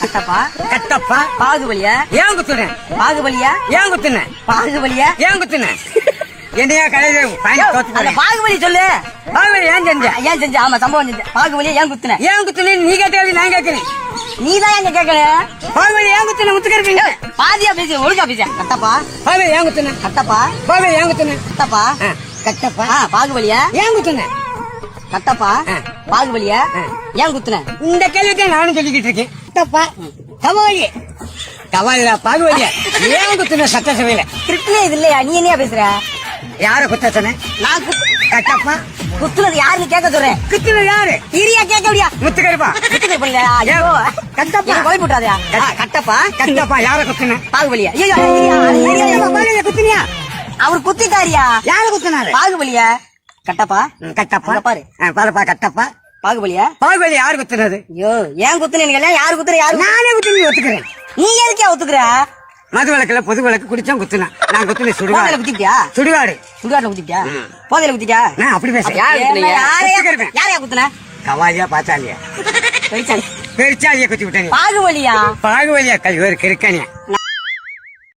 கட்டப்பா கட்டப்பா பாகுபலியா ஏன் குத்துனேன் பாகுபலியா ஏன் குத்துனேன் பாகுபலியா ஏன் குத்துனேன் என்னையா கலையில அந்த பாகுபலி சொல்லு. பாகுபலி ஏன் செஞ்ச ஏன் செஞ்ச? ஆமா சம்பவம் செஞ்ச. பாகுபலியா ஏன் குத்துன? ஏன் குத்துனேன் நீ கேட்க நான் கேட்கிறேன். நீதான் எங்க கேட்கல. பாகுபலி ஏன் குத்துன முத்துக்கருப்பீங்க பாதியா பேசு ஒழுங்கா பேச. கட்டப்பா பாகுபலி ஏன் குத்துன கட்டப்பா பாகுபலி ஏன் குத்துன கட்டப்பா கட்டப்பா பாகுபலியா ஏன் குத்துன கட்டப்பா பாகுபலியா ஏன் குத்துன? இந்த கேள்விக்கு நானும் சொல்லிக்கிட்டு இருக்கேன். கட்டப்பா கவாலி கவாலியா பாகுபலியா ஏன் குத்துன சட்டசபையில? கிருஷ்ணே இது இல்லையா? நீ என்னையா பேசுற? யார குத்த சொன்ன? நான் கட்டப்பா குத்துனது யாருன்னு கேட்க சொல்றேன். குத்துனது யாரு? இரியா கேட்க முடியா? முத்துக்கருப்பா கட்டப்பா கோய் போட்டாதயா? கட்டப்பா கட்டப்பா யார குத்துன? பாகுபலியா? குத்துனியா? அவர் குத்திட்டாரியா? யார குத்துனாரு? பாகுபலியா? கட்டப்பா கட்டப்பா பாரு பாருப்பா கட்டப்பா பாகுபலியா? பாகுபலி யாரு குத்துனது? ஐயோ ஏன் குத்துனீங்க? யாரு குத்துற? யாரு? நானே குத்துனி ஒத்துக்கிறேன். நீ எதுக்கே ஒத்துக்குற? மது விளக்குல பொது விளக்கு குடிச்சா குத்துனா நான் குத்துன போதையில சுடுகாடு குத்திட்டியா? சுடுகாடு சுடுகாட்டுல குத்திட்டியா? போதையில குத்திட்டியா? நான் அப்படி பேசுறேன். யாரையா குத்துன? கவாலியா பாச்சாலியா பெரிச்சாலி பெருச்சாலியா குத்தி விட்டேன். பாகுபலியா? பாகுபலியா கல்வி ஒரு கிருக்கணியா